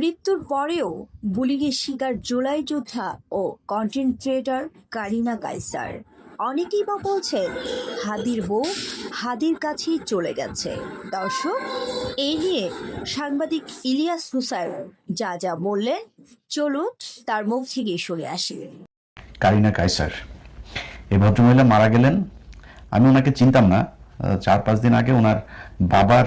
মৃত্যুর পরেও বুলিংয়ের শিকার জুলাই যোদ্ধা ও কন্টেন্ট ক্রিয়েটর কারিনা কায়সার। অনেকেই বা বলছেন হাদির বউ হাদির কাছেই চলে গেছে। দর্শক, এই নিয়ে সাংবাদিক ইলিয়াস হুসাইন যা যা বললেন, চলুন তার মুখ থেকেই শুনে আসি। কারিনা কায়সার এই ভদ্রমহিলা মারা গেলেন। আমি ওনাকে চিনতাম না। 4-5 দিন আগে ওনার বাবার,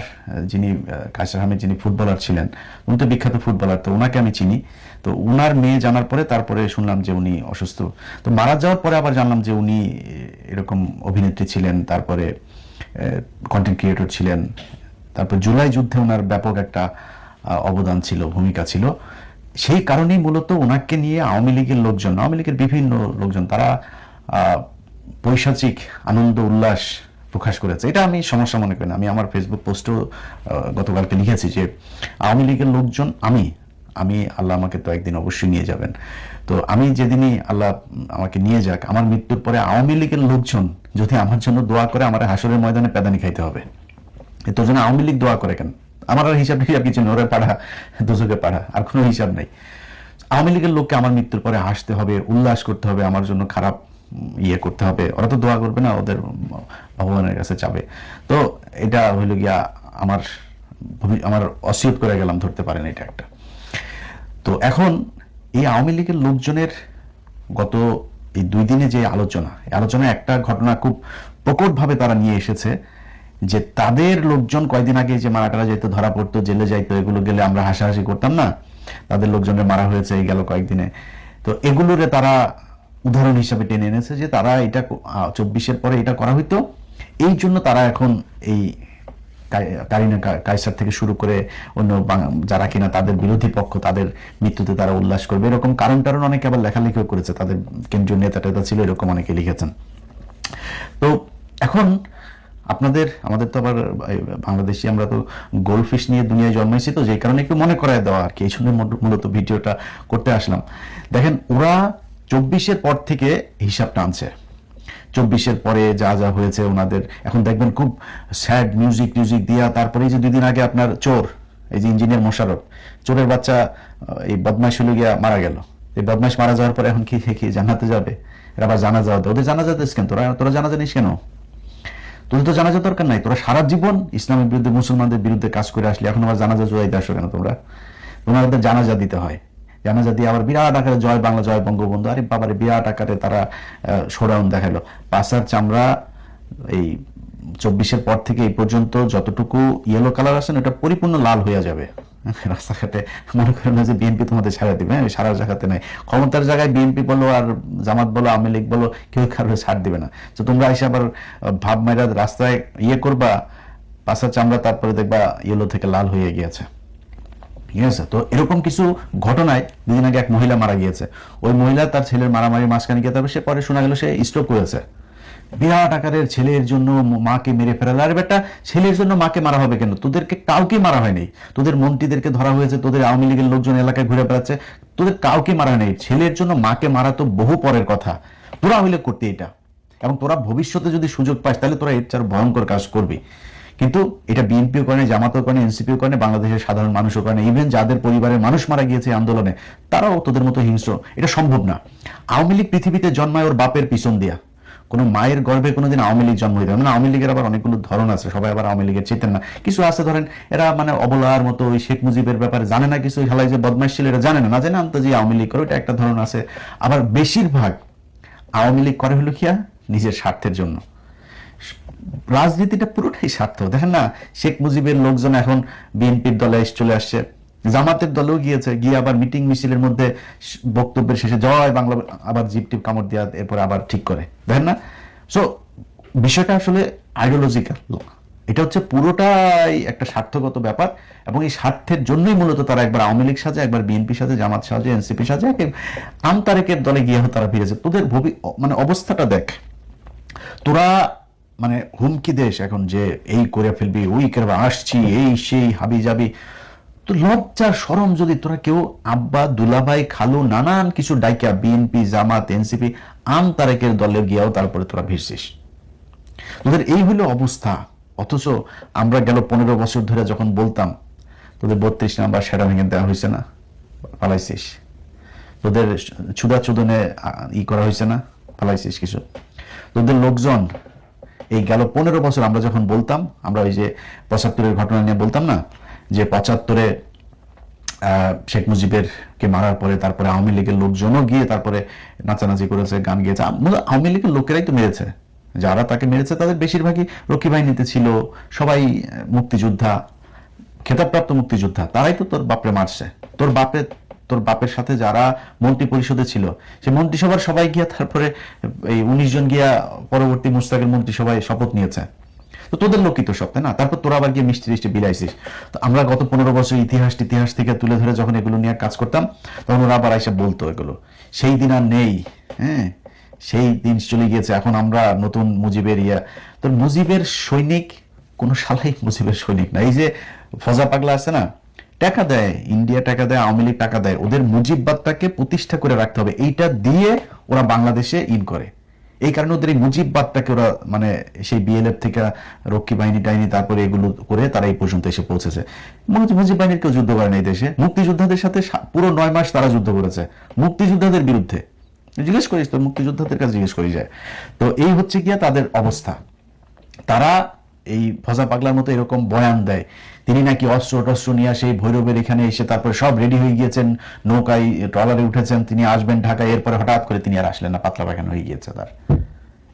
যিনি কায়সার আহমেদ, যিনি ফুটবলার ছিলেন, উনি তো বিখ্যাত ফুটবলার, তো ওনাকে আমি চিনি। তো ওনার মেয়ে জানার পরে তারপরে শুনলাম যে উনি অসুস্থ। তো মারা যাওয়ার পরে আবার জানলাম যে উনি এরকম অভিনেত্রী ছিলেন, তারপরে কন্টেন্ট ক্রিয়েটর ছিলেন। তারপর জুলাই যুদ্ধে ওনার ব্যাপক একটা অবদান ছিল, ভূমিকা ছিল। সেই কারণেই মূলত ওনাকে নিয়ে আওয়ামী লীগের লোকজন, আওয়ামী লীগের বিভিন্ন লোকজন, তারা পৈশাচিক আনন্দ উল্লাস প্রকাশ করেছে। এটা আমি সমস্যা মনে করি না। আমি আমার ফেসবুক পোস্টেও গতকালকে লিখেছি যে আওয়ামী লীগের লোকজন, আমি আল্লাহ আমাকে তো একদিন অবশ্যই নিয়ে যাবেন। তো আমি যেদিনই আল্লাহ আমাকে নিয়ে যাক, আমার মৃত্যুর পরে আওয়ামী লীগের লোকজন যদি আমার জন্য দোয়া করে, আমার হাসরের ময়দানে পেদানি খাইতে হবে। তোর জন্য আওয়ামী লীগ দোয়া করে কেন? আমার আর হিসাব কিছু নেই, ওরা পাড়া দুজকে পাড়া, আর কোনো হিসাব নেই। আওয়ামী লীগের লোককে আমার মৃত্যুর পরে হাসতে হবে, উল্লাস করতে হবে, আমার জন্য খারাপ ইয়ে করতে হবে। ওরা তো দোয়া করবে না, ওদের ভগবানের কাছে চাবে। তো এটা হইল গিয়া আমার আমার অসিয়ত করে গেলাম, ধরতে পারেন এটা একটা। তো এখন এই আওয়ামী লীগের লোকজনের গত এই 2 দিনে যে আলোচনা একটা ঘটনা খুব প্রকটভাবে তারা নিয়ে এসেছে, যে তাদের লোকজন কয়েকদিন আগে যে মারাটারা যেত, ধরা পড়তো, জেলে যাইতো, এগুলো গেলে আমরা হাসাহাসি করতাম না, তাদের লোকজনের মারা হয়েছে এই গেল কয়েকদিনে। তো এগুলোরে তারা উদাহরণ হিসাবে টেনে এনেছে যে তারা এটা 24-এর পরে এটা করা হইতো, এই জন্য তারা এখন এই কারিনা কায়সার থেকে শুরু করে অন্য যারা কিনা তাদের বিরোধী পক্ষ, তাদের মৃত্যুতে তারা উল্লাস করবে, এরকম কারণ টারণ অনেকে আবার লেখালেখিও করেছে। তাদের কেন্দ্রীয় নেতা টেতা ছিল, এরকম অনেকে লিখেছেন। তো এখন আমাদের তো আবার বাংলাদেশি, আমরা তো গোল্ডফিশ নিয়ে দুনিয়ায় জন্মাইছি, তো যেই কারণে একটু মনে করায় দেওয়া আর কি, এই জন্য মূলত ভিডিওটা করতে আসলাম। দেখেন, ওরা 24-এর পর থেকে হিসাব টানছে। 24-এর পরে যা যা হয়েছে ওনাদের, এখন দেখবেন খুব স্যাড মিউজিক দিয়া, তারপরে এই যে 2 দিন আগে আপনার চোর, এই যে ইঞ্জিনিয়ার মোশাররফ, চোরের বাচ্চা, এই বদমাইশ হলে গিয়া মারা গেল। এই বদমাইশ মারা যাওয়ার পরে এখন কি জান্নাতে যাবে? এরা আবার জানাজা হতে, ওদের জানাজা দিস কেন? তোরা জানাজা নিস কেন? তোদের তো জানাজা দরকার নাই। তোরা সারা জীবন ইসলামের বিরুদ্ধে, মুসলমানদের বিরুদ্ধে কাজ করে আসলে, এখন আবার জানাজা জোয়াইতে আসো কেন? তোমাদের জানাজা দিতে হয়। জানাজা দিয়ে আবার বিরাট আকারে জয় বাংলা, জয় বঙ্গবন্ধু, আরে বাবারে বিরাট আকারে তারা শোডাউন দেখালো। পাশার চামড়া এই 24-এর পর থেকে এই পর্যন্ত যতটুকু ইয়েলো কালার আছে, ওটা পরিপূর্ণ লাল হয়ে যাবে রাস্তাঘাটে। মনে করেন না যে বিএনপি তোমাদের ছাড়া দিবে, সারা জায়গাতে নাই। ক্ষমতার জায়গায় বিএনপি বলো আর জামাত বলো, আওয়ামী লীগ বলো, কেউ কারোর ছাড় দিবে না। তো তোমরা এসে আবার ভাব মাইরা রাস্তায় ইয়ে করবা, পাশার চামড়া, তারপরে দেখবা ইয়েলো থেকে লাল হয়ে গিয়েছে। ঠিক আছে? তো এরকম কিছু ঘটনায় 2 দিন আগে এক মহিলা মারা গিয়েছে। ওই মহিলা তার ছেলের মারামারি মাঝখানে গিয়ে, তারপরে সে পরে শোনা গেল সে স্ট্রোক করেছে। বিরাট আকারের ছেলের জন্য মাকে মেরে ফেলাল। আরে বেটা, ছেলের জন্য মাকে মারা হবে কেন? তোদেরকে কাউকে মারা হয়নি। তোদের মন্ত্রীদেরকে ধরা হয়েছে, তোদের আওয়ামী লীগের লোকজন এলাকায় ঘুরে বেড়াচ্ছে, তোদের কাউকে মারা হয়নি। ছেলের জন্য মাকে মারা তো বহু পরের কথা। তোরা হইলে করতে এটা, এবং তোরা ভবিষ্যতে যদি সুযোগ পাস তাহলে তোরা এর চার ভয়ঙ্কর কাজ করবি। কিন্তু এটা বিএনপিও করে, জামাতও করে, এনসিপিও করে, বাংলাদেশের সাধারণ মানুষও করে, ইভেন যাদের পরিবারের মানুষ মারা গিয়েছে আন্দোলনে, তারাও তোদের মতো হিংস্র। এটা সম্ভব না। আওয়ামী লীগ পৃথিবীতে জন্মায় ওর বাপের পিছন দিয়া। কোনো মায়ের গর্ভে কোনোদিন আওয়ামী লীগ জন্ম দিতে হবে না। আওয়ামী লীগের আবার অনেকগুলো ধরন আছে, সবাই আবার আওয়ামী লীগের চেতেন না। কিছু আছে ধরেন এরা মানে অবলার মতো, ওই শেখ মুজিবের ব্যাপারে জানে না কিছু, হেলাই যে বদমাইশ ছিল এটা জানে না জানে আনতো যে আওয়ামী লীগ করে, এটা একটা ধরন আছে। আবার বেশিরভাগ আওয়ামী লীগ করে হলো কিয়া নিজের স্বার্থের জন্য। রাজনীতিটা পুরোটাই স্বার্থ। দেখেন না, শেখ মুজিবের লোকজন এখন বিএনপির দলে চলে আসছে, জামাতের দলেও গিয়েছে, গিয়ে আবার মিটিং মিছিলের মধ্যে বক্তব্যের শেষে জয় বাংলা আবার জিপ টিপ কামড় দিয়া এরপরে আবার ঠিক করে। দেখেন না? সো বিষয়টা আসলে আইডিওলজিক্যাল। এটা হচ্ছে পুরোটাই একটা স্বার্থগত ব্যাপার, এবং এই স্বার্থের জন্যই মূলত তারা একবার আওয়ামী লীগ সাজে, একবার বিএনপি সাজে, জামাত সাজে, এনসিপি সাজে, আমতারেকের দলে গিয়ে তারা ফিরেছে। তোদের মানে অবস্থাটা দেখ। তোরা মানে হুমকি দেশ এখন যে এই করে ফেলবি, ওই করবে, আসছি, এই সেই হাবি যাবি। তো লজ্জার শরম যদি তোরা কেউ আব্বা, দুলাভাই, খালু, নানান কিছু ডাইকা বিএনপি, জামাত, এনসিপি, আম তারেকের দলে গিয়াও তারপরে তোরা ভিড়ছিস, তোদের এই হলো অবস্থা। অথচ আমরা গেল 15 বছর ধরে যখন বলতাম, তোদের 32 নাম্বার সেটা ভেঙে দেওয়া হয়েছে না, পালাইছিস। তোদের চুদাচুদনে করা হয়েছে না, পালাইছিস কিছু। তোদের লোকজন এই গেল 15 বছর আমরা যখন বলতাম, আমরা ওই যে 75-এর ঘটনা নিয়ে বলতাম না, যে 75-এ শেখ মুজিবের কে মারার পরে তারপরে আওয়ামী লীগের লোকজনও গিয়ে তারপরে নাচানাচি করেছে, গান গিয়েছে। আওয়ামী লীগের লোকেরাই তো মেরেছে, যারা তাকে মেরেছে তাদের বেশিরভাগই রক্ষী বাহিনীতে ছিল, সবাই মুক্তিযোদ্ধা, খেতাবপ্রাপ্ত মুক্তিযোদ্ধা, তারাই তো তোর বাপরে মারছে। তোর বাপের সাথে যারা মন্ত্রী পরিষদে ছিল, সে মন্ত্রিসভার সবাই গিয়া তারপরে এই 19 জন গিয়া পরবর্তী মুশতাকের মন্ত্রিসভায় শপথ নিয়েছে। তো তোদের লোকই তো সব, তাই না? তারপর তোরা আবার গিয়ে মিষ্টি মিষ্টি বিলাইছিস। তো আমরা গত 15 বছর ইতিহাস থেকে তুলে ধরে যখন এগুলো নিয়ে কাজ করতাম, তখন ওরা আবার এসে বলতো এগুলো। সেই দিন আর নেই, হ্যাঁ, সেই দিন চলে গিয়েছে। এখন আমরা নতুন মুজিবের তোর মুজিবের সৈনিক কোন শালাই মুজিবের সৈনিক না। এই যে ফজা পাগলা আছে না, টাকা দেয়, ইন্ডিয়া টাকা দেয়, আওয়ামী লীগ টাকা দেয়, ওদের মুজিববাদটাকে প্রতিষ্ঠা করে রাখতে হবে, এইটা দিয়ে ওরা বাংলাদেশে করে। এই কারণে ওদের এই মুজিববাদটাকে ওরা মানে সেই বিএলএফ থেকে রক্ষী বাহিনী টাইনি তারপরে এগুলো করে তারা এই পর্যন্ত এসে পৌঁছেছে। মুজিব বাহিনীর কেউ যুদ্ধ করে না এই দেশে, মুক্তিযোদ্ধাদের সাথে পুরো 9 মাস তারা যুদ্ধ করেছে মুক্তিযোদ্ধাদের বিরুদ্ধে। জিজ্ঞেস করিস তো, মুক্তিযোদ্ধাদের কাছে জিজ্ঞেস করি যায়। তো এই হচ্ছে গিয়া তাদের অবস্থা। তারা এই ফজা পাগলার মতো এরকম বয়ান দেয়, তিনি নাকি অস্ত্র টস্ত্র নিয়ে সেই ভৈরবের এখানে এসে তারপরে সব রেডি হয়ে গিয়েছেন, নৌকায় ট্রলারে উঠেছেন, তিনি আসবেন ঢাকায়, এরপরে হঠাৎ করে তিনি আর আসলেন না, পাতলা পায়খানা হয়ে গিয়েছে তার।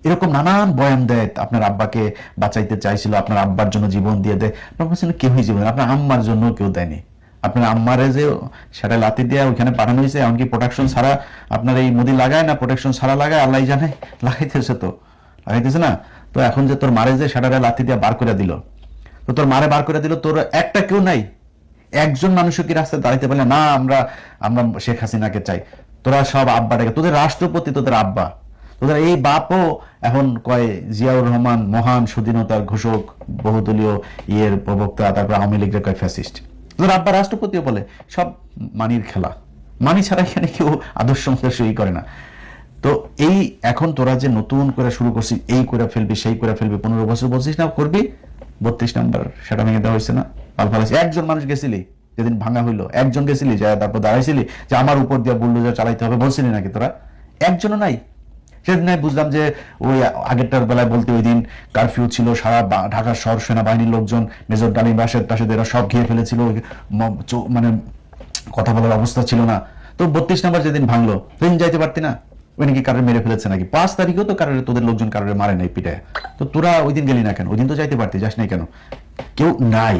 এরকম নানান বয়ান দেয়। আপনার আব্বাকে বাঁচাইতে চাইছিল, আপনার আব্বার জন্য জীবন দিয়ে দেয়। আপনার কাছে কেউই জীবন, আপনার আম্মার জন্য কেউ দেয়নি। আপনার আম্মারে যে সেটা লাতি দিয়ে ওইখানে পাঠানো হয়েছে, এমনকি প্রোটেকশন ছাড়া আপনার এই মোদি লাগায় না, প্রোটেকশন ছাড়া লাগায়, আল্লাহ জানে, লাগাইতেছে না। তো এখন যে তোর মারে যে সেটা লাতি দিয়ে বার করে দিল, তো তোর মারে বার করে দিল, তোর একটা কেউ নাই, একজন মানুষও কি রাস্তায় দাঁড়াইতে পারলে না আমরা শেখ হাসিনাকে চাই। তোরা সব আব্বাটাকে, তোদের রাষ্ট্রপতি তোদের আব্বা, তোদের এই বাপও এখন কয় জিয়াউর রহমান মহান স্বাধীনতার ঘোষক, বহুদলীয় প্রবক্তা, তারপর আওয়ামী লীগের কয় ফ্যাসিস্ট। তোদের আব্বা রাষ্ট্রপতিও বলে। সব মানির খেলা, মানি ছাড়া এখানে কেউ আদর্শ করে না। তো এই এখন তোরা যে নতুন করে শুরু করছিস, এই করে ফেলবি, সেই করে ফেলবি, 15 বছর বলছিস না করবি, 32 নাম্বার সেটা ভেঙে দেওয়া হয়েছে না, পালপালাইছে। একজন মানুষ গেছিলি যেদিন ভাঙা হইলো, একজন গেছিলি যা তারপর দাঁড়াইছিলি যে আমার উপর দিয়ে বুলডোজার চালাইতে হবে, বলছিলি নাকি তোরা? একজনও নাই। সেদিন বুঝলাম যে ওই আগেরটার বেলায় বলতে ওই দিন কারফিউ ছিল, সারা ঢাকার শহর সেনাবাহিনীর লোকজন, মেজর ডালিম রাশেদ টাশেদ এরা সব ঘিরে ফেলেছিল, মানে কথা বলার অবস্থা ছিল না। তো 32 নাম্বার যেদিন ভাঙলো সেদিন যাইতে পারতি না? ওই নাকি কারোর মেরে ফেলেছে নাকি? 5 তারিখেও তো কারোর, তোদের লোকজন কারোর মারে নাই পিটায়। তো তোরা ওই দিন গেলি না কেন? ওই দিন তো যাইতে পারতি, যাস নাই কেন? কেউ নাই।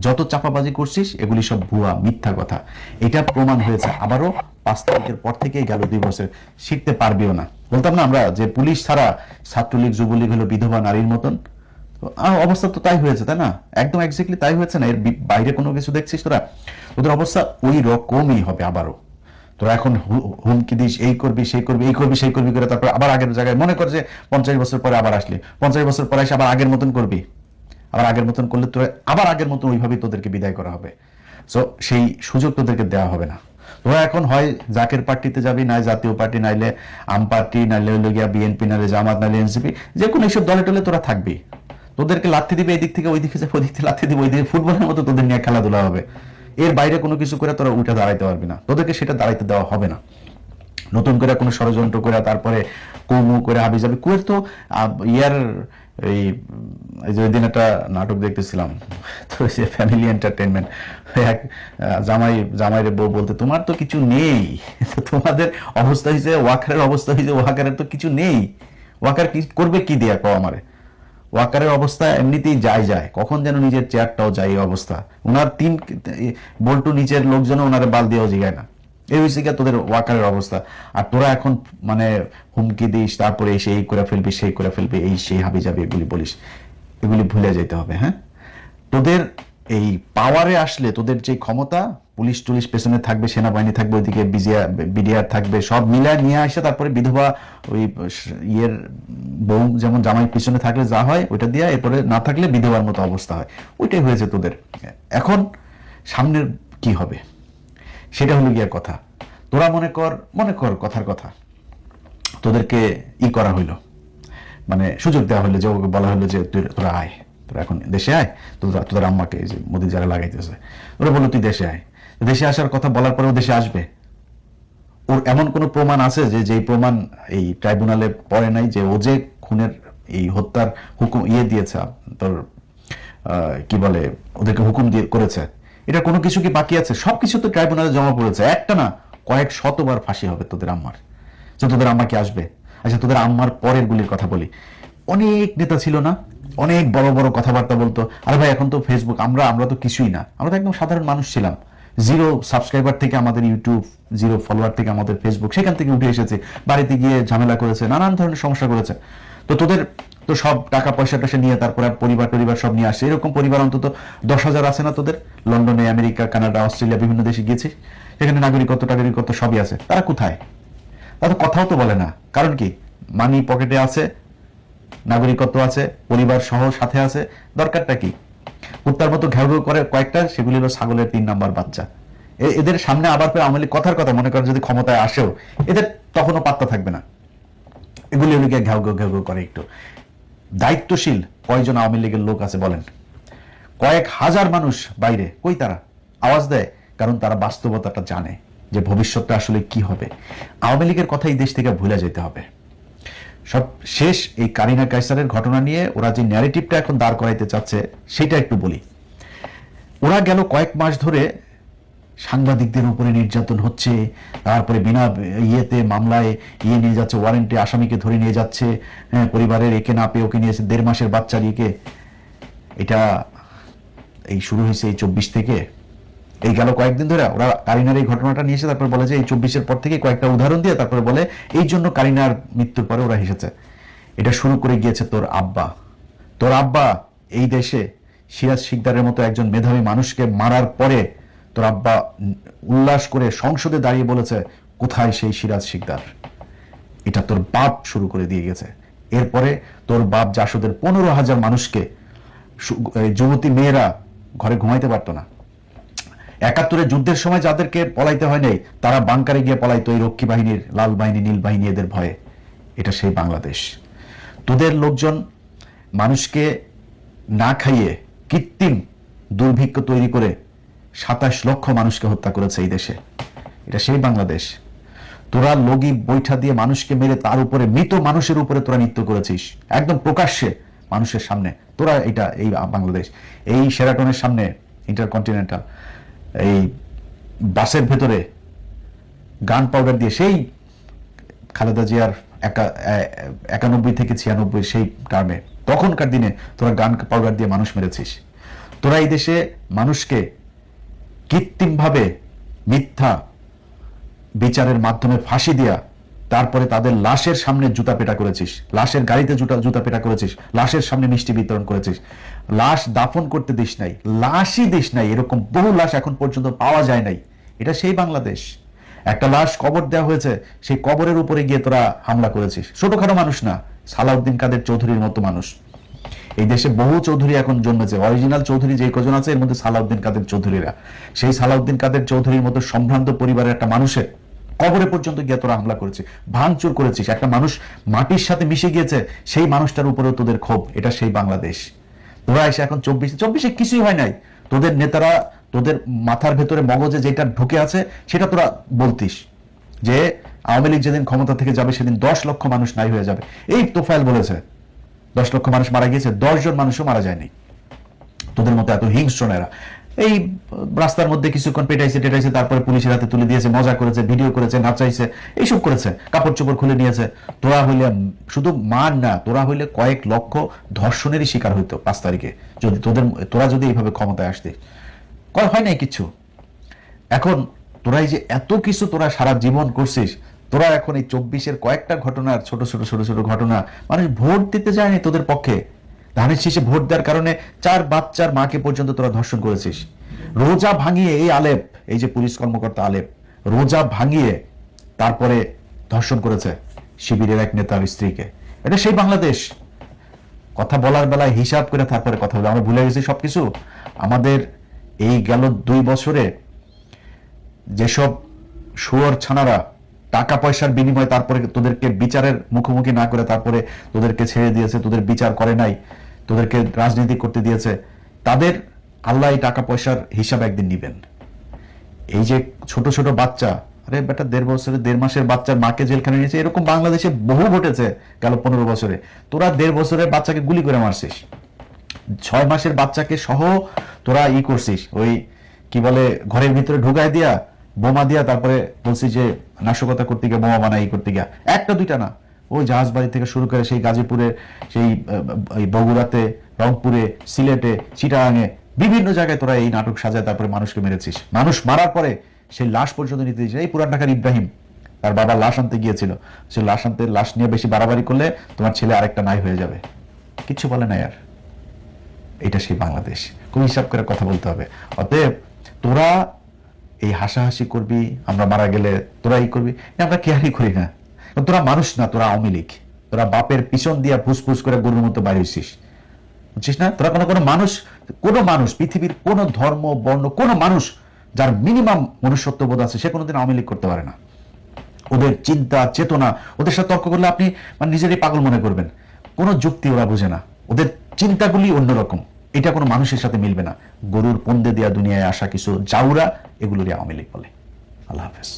যত চাপাবাজি করছিস এগুলি সব ভুয়া, মিথ্যা কথা। এটা প্রমাণ হয়েছে। আবারও 5 তারিখের পর থেকেই গেল 2 বছর, শিখতে পারবিও না। বলতাম না আমরা যে পুলিশ ছাড়া ছাত্রলীগ যুবলীগ হলো বিধবা নারীর মতন, অবস্থা তো তাই হয়েছে, তাই না? একদম এক্স্যাক্টলি তাই হয়েছে না, এর বাইরে কোনো কিছু দেখছিস তোরা? ওদের অবস্থা ওই রকমই হবে আবারও। তোরা এখন হুমকি দিস, এই করবি সেই করবি, এই করবি সেই করবি করে তারপর আবার আগের জায়গায়, মনে কর যে 50 বছর পরে আবার আসলি, 50 বছর পরে এসে আবার আগের মতন করবি। আবার আগের মতন করলে তোরা আবার আগের মতন ওইভাবেই তোদেরকে বিদায় করা হবে। সো সেই সুযোগ তোদেরকে দেওয়া হবে না। তোরা এখন হয় জাকের পার্টিতে যাবি, নাই জাতীয় পার্টি, নাইলে আম পার্টি, নাইলে হইল গিয়া বিএনপি, নাইলে জামাত, নাইলে এনসিপি, যে কোনো এইসব দলে টলে তোরা থাকবি। তোদেরকে লাথি দিবে এদিক থেকে, ওই দিকে যাবে, ওই দিক থেকে লাথি দিবে, ওই দিকে ফুটবলের মতো তোদের নিয়ে খেলাধুলা হবে। এর বাইরে কোনো কিছু করে তোরা উঠে দাঁড়াইতে পারবি না, তোদেরকে সেটা দাঁড়াইতে দেওয়া হবে না। নতুন করে কোনো ষড়যন্ত্র করে তারপরে কৌমু করে হাবি যাবে। কুয়ের তো এই যে ওই দিন একটা নাটক দেখতেছিলাম, তো সে ফ্যামিলি এন্টারটেনমেন্ট, এক জামাইরে বউ বলতে তোমার তো কিছু নেই, তোমাদের অবস্থা হয়েছে ওয়াকারের অবস্থা হয়েছে, ওয়াকারের তো কিছু নেই, ওয়াকার কি করবে কি দিয়া কও আমারে? ওয়াকারের অবস্থা এমনিতেই যায়, কখন যেন নিজের চেয়ারটাও যায় এই অবস্থা। ওনার 3 বল্টু নিচের লোকজন ওনারে বাল দিয়েও জিগায় না। এই হয়েছে গিয়ে তোদের ওয়াকারের অবস্থা। আর তোরা এখন মানে হুমকি দিস, তারপরে এসে এই করে ফেলবি, সেই করে ফেলবি, এই সেই হাবি যাবে, এগুলি বলিস, এগুলি ভুলে যেতে হবে। হ্যাঁ, তোদের এই পাওয়ারে আসলে তোদের যে ক্ষমতা, পুলিশ টুলিশ পেছনে থাকবে, সেনাবাহিনী থাকবে, ওইদিকে বিডিআর থাকবে, সব মিলায় নিয়ে আসে তারপরে বিধবা ওই বউ যেমন জামাই পিছনে থাকলে যা হয় ওইটা দিয়ে, এরপরে না থাকলে বিধবার মতো অবস্থা হয়। ওইটাই হয়েছে তোদের। এখন সামনের কি হবে সেটা হলো গিয়ে কথা। তোরা মনে কর কথার কথা, তোদেরকে করা হইলো, মানে সুযোগ দেওয়া হলো, যে বলা হলো যে তোরা আয়, তো তোরা এখন দেশে আয়, তোদের আম্মাকে এই যে মোদি যারা লাগাইতেছে, ওরা বললো তুই দেশে আয়। দেশে আসার কথা বলার পরেও দেশে আসবে? ওর এমন কোনো প্রমাণ আছে যে যেই প্রমাণ এই ট্রাইব্যুনালে পড়ে নাই, যে ও যে খুনের এই হত্যার হুকুম দিয়েছে, তোর কি বলে ওদেরকে হুকুম দিয়ে করেছে, এটা কোনো কিছু কি বাকি আছে? সবকিছু তো ট্রাইব্যুনালে জমা পড়েছে, একটা না কয়েক শতবার ফাঁসি হবে তোদের আম্মার। যে তোদের আম্মা কি আসবে? আচ্ছা, তোদের আম্মার পরের গুলির কথা বলি। অনেক নেতা ছিল না, অনেক বড় বড় কথাবার্তা বলতো। আরে ভাই, এখন তো ফেসবুক, আমরা তো কিছুই না, আমরা তো একদম সাধারণ মানুষ ছিলাম। 0 সাবস্ক্রাইবার থেকে আমাদের ইউটিউব, 0 ফলোয়ার থেকে আমাদের ফেসবুক, সেখান থেকে উঠে এসেছে, বাড়িতে গিয়ে ঝামেলা করেছে, নানান ধরনের সমস্যা করেছে। তো তোদের তো সব টাকা পয়সা টয়সা নিয়ে তারপরে পরিবার সব নিয়ে আসছে। এরকম পরিবার অন্তত 10,000 আছে না তোদের? লন্ডনে, আমেরিকা, কানাডা, অস্ট্রেলিয়া, বিভিন্ন দেশে গিয়েছিস, সেখানে নাগরিকত্ব সবই আছে। তারা কোথায়? তারা তো কথাও তো বলে না। কারণ কি? মানি পকেটে আছে, নাগরিকত্ব আছে, পরিবার সহ সাথে আছে, দরকারটা কি? কুত্তার মতো ঘেউ ঘেউ করে কয়েকটা, সেগুলি হলো ছাগলের 3 নাম্বার বাচ্চা। এদের সামনে আবার ফের আওয়ামী লীগ কথার কথা মনে করেন যদি ক্ষমতায় আসেও, এদের তখনও পাত্তা থাকবে না। এগুলি হলো গিয়ে ঘেউ ঘেউ করে একটু। দায়িত্বশীল কয়জন আওয়ামী লীগের লোক আছে বলেন? কয়েক হাজার মানুষ বাইরে, কই তারা আওয়াজ দেয়? কারণ তারা বাস্তবতাটা জানে যে ভবিষ্যৎটা আসলে কি হবে। আওয়ামী লীগের কথা এই দেশ থেকে ভুলে যেতে হবে। সব শেষ এই কারিনা কায়সারের ঘটনা নিয়ে ওরা যে ন্যারেটিভটা এখন দাঁড় করাইতে চাচ্ছে সেটা একটু বলি। ওরা গেল কয়েক মাস ধরে সাংবাদিকদের উপরে নির্যাতন হচ্ছে, তারপরে বিনা ইয়েতে মামলায় নিয়ে যাচ্ছে, ওয়ারেন্টে আসামিকে ধরে নিয়ে যাচ্ছে, পরিবারের একে না পেয়ে ওকে নিয়েছে, 1.5 মাসের বাচ্চার ইয়েকে। এটা এই শুরু হয়েছে এই 24 থেকে, এই গেল কয়েকদিন ধরে ওরা কারিনার এই ঘটনাটা নিয়ে এসে তারপর বলে যে এই 24-এর পর থেকে কয়েকটা উদাহরণ দিয়ে তারপরে বলে এই জন্য কারিনার মৃত্যুর পরে ওরা হেসেছে। এটা শুরু করে গিয়েছে তোর আব্বা এই দেশে সিরাজ শিকদারের মতো একজন মেধাবী মানুষকে মারার পরে তোর আব্বা উল্লাস করে সংসদে দাঁড়িয়ে বলেছে, কোথায় সেই সিরাজ শিকদার? এটা তোর বাপ শুরু করে দিয়ে গেছে। এরপরে তোর বাপ জাসদের 15,000 মানুষকে, যুবতী মেয়েরা ঘরে ঘুমাইতে পারতো না, 71-এর যুদ্ধের সময় যাদেরকে পলাইতে হয় নাই তারা বাংকারে গিয়ে পলাইতো এই রক্ষী বাহিনীর, লাল বাহিনী, নীল বাহিনী এদের ভয়ে। এটা সেই বাংলাদেশ। তোদের লোকজন মানুষকে না খাইয়ে কৃত্রিম দুর্ভিক্ষ তৈরি করে 27 লক্ষ মানুষকে হত্যা করেছে এই দেশে। এটা সেই বাংলাদেশ। তোরা লগি বৈঠা দিয়ে মানুষকে মেরে তার উপরে, মৃত মানুষের উপরে তোরা নৃত্য করেছিস একদম প্রকাশ্যে মানুষের সামনে। তোরা এই বাংলাদেশ, এই শেরাটনের সামনে, ইন্টারকন্টিনেন্টাল, এই বাসের ভেতরে গান পাউডার দিয়ে, সেই খালেদা জিয়ার 91 থেকে 96 সেই টার্মে, তখনকার দিনে তোরা গান পাউডার দিয়ে মানুষ মেরেছিস। তোরা এই দেশে মানুষকে কৃত্রিমভাবে মিথ্যা বিচারের মাধ্যমে ফাঁসি দিয়া তারপরে তাদের লাশের সামনে জুতা পেটা করেছিস, লাশের গাড়িতে জুতা পেটা করেছিস, লাশের সামনে মিষ্টি বিতরণ করেছিস, লাশ দাফন করতে দিস নাই, লাশই দিস নাই। এরকম বহু লাশ এখন পর্যন্ত পাওয়া যায় নাই। এটা সেই বাংলাদেশ। একটা লাশ কবর দেওয়া হয়েছে, সেই কবরের উপরে গিয়ে তোরা হামলা করেছিস। ছোটখাটো মানুষ না, সালাউদ্দিন কাদের চৌধুরীর মতো মানুষ। এই দেশে বহু চৌধুরী এখন জন্মেছে, অরিজিনাল চৌধুরী যে কজন আছে এর মধ্যে সালাউদ্দিন কাদের চৌধুরীরা। সেই সালাউদ্দিন কাদের চৌধুরীর মতো সম্ভ্রান্ত পরিবারের একটা মানুষের কবরে পর্যন্ত গিয়ে তোরা হামলা করেছিস, ভাঙচুর করেছিস। একটা মানুষ মাটির সাথে মিশে গিয়েছে, সেই মানুষটার উপরেও তোদের ক্ষোভ। এটা সেই বাংলাদেশ। তোরা এসে এখন 24-এ কিছুই হয় নাই। তোদের নেতারা, তোদের মাথার ভেতরে মগজে যেটা ঢুকে আছে সেটা তোরা বলতিস যে আওয়ামী লীগ যেদিন ক্ষমতা থেকে যাবে সেদিন 10 লক্ষ মানুষ নাই হয়ে যাবে। এই তোফায়েল বলেছে 10 লক্ষ মানুষ মারা গিয়েছে, 10 জন মানুষও মারা যায়নি। তোদের মতো এত হিংস্র নেরা এই রাস্তার মধ্যে কিছুক্ষণ পেটাইছে টেটাইছে, তারপরে পুলিশের হাতে তুলে দিয়েছে, মজা করেছে, ভিডিও করেছে, নাচাইছে, এইসব করেছে, কাপড় চোপড় খুলে নিয়েছে। তোরা হইলে শুধু মার না, তোরা হইলে কয়েক লক্ষ ধর্ষণেরই শিকার হইতো 5 তারিখে যদি তোরা যদি এইভাবে ক্ষমতায় আসতে। হয় নাই কিছু। এখন তোরাই যে এত কিছু তোরা সারা জীবন করছিস, তোরা এখন এই 24-এর কয়েকটা ঘটনার ছোট ছোট ঘটনা, মানুষ ভোট দিতে যায়নি তোদের পক্ষে। ধানের শীষে ভোট দেওয়ার কারণে 4 বাচ্চার মাকে পর্যন্ত তোরা ধর্ষণ করেছিস। রোজা ভাঙিয়ে এই আলেপ, এই যে পুলিশ কর্মকর্তা আলেপ, রোজা ভাঙিয়ে তারপরে ধর্ষণ করেছে শিবিরের এক নেতার স্ত্রীকে। এটা সেই বাংলাদেশ। কথা বলার বেলায় হিসাব করে তারপরে কথা বলে আমরা ভুলে গেছি সবকিছু। আমাদের এই গেল 2 বছরে যেসব শুয়োর ছানারা টাকা পয়সার বিনিময়ে তারপরে তোদেরকে বিচারের মুখোমুখি না করে তারপরে তোদেরকে ছেড়ে দিয়েছে, তোদের বিচার করে নাই, তোদেরকে রাজনীতি করতে দিয়েছে, তাদের আল্লাহ এই টাকা পয়সার হিসাব একদিন নিবেন। এই যে ছোট ছোট বাচ্চা, আরে বেটা 1.5 মাসের বাচ্চার মাকে জেলখানে নিয়েছে, এরকম বাংলাদেশে বহু ঘটেছে গেল 15 বছরে। তোরা 1.5 বছরের বাচ্চাকে গুলি করে মারছিস, 6 মাসের বাচ্চাকে সহ তোরা করছিস, ওই কি বলে ঘরের ভিতরে ঢুকাই দিয়া বোমা দিয়া, তারপরে বলছি যে নাশকতা করতে গিয়ে বোমা বানাই করতে গিয়া, একটা দুইটা না, ওই জাহাজবাড়ি থেকে শুরু করে সেই গাজীপুরে, সেই বগুড়াতে, রংপুরে, সিলেটে, চিটাগাঙে, বিভিন্ন জায়গায় তোরা এই নাটক সাজায় তারপরে মানুষকে মেরেছিস। মানুষ মারার পরে সেই লাশ পর্যন্ত নিতে দিয়েছিস। এই পুরান ঢাকার ইব্রাহিম তার বাবা লাশ আনতে গিয়েছিল, সে লাশ নিয়ে বেশি বাড়াবাড়ি করলে তোমার ছেলে আরেকটা নাই হয়ে যাবে, কিচ্ছু বলে না আর। এটা সেই বাংলাদেশ, খুব হিসাব করে কথা বলতে হবে। অতএব তোরা এই হাসাহাসি করবি, আমরা মারা গেলে তোরা করবি, আমরা কেয়ারই করি না। তোরা মানুষ না, তোরা আওয়ামী লীগ, তোরা বাপের পিছন দিয়া ফুসফুস করে গরুর মতো বাইরে হইছিস, বুঝছিস না? তোরা কোনো মানুষ পৃথিবীর কোন ধর্ম বর্ণ কোনো মানুষ যার মিনিমাম মনুষ্যত্ববোধ আছে সে কোনোদিন আওয়ামী লীগ করতে পারে না। ওদের চিন্তা চেতনা, ওদের সাথে তর্ক করলে আপনি মানে নিজেরই পাগল মনে করবেন। কোনো যুক্তি ওরা বুঝে না, ওদের চিন্তাগুলি অন্যরকম, এটা কোনো মানুষের সাথে মিলবে না। গরুর পন্দে দেয়া দুনিয়ায় আসা কিছু জাউরা, এগুলোরই আওয়ামী লীগ বলে। আল্লাহ হাফেজ।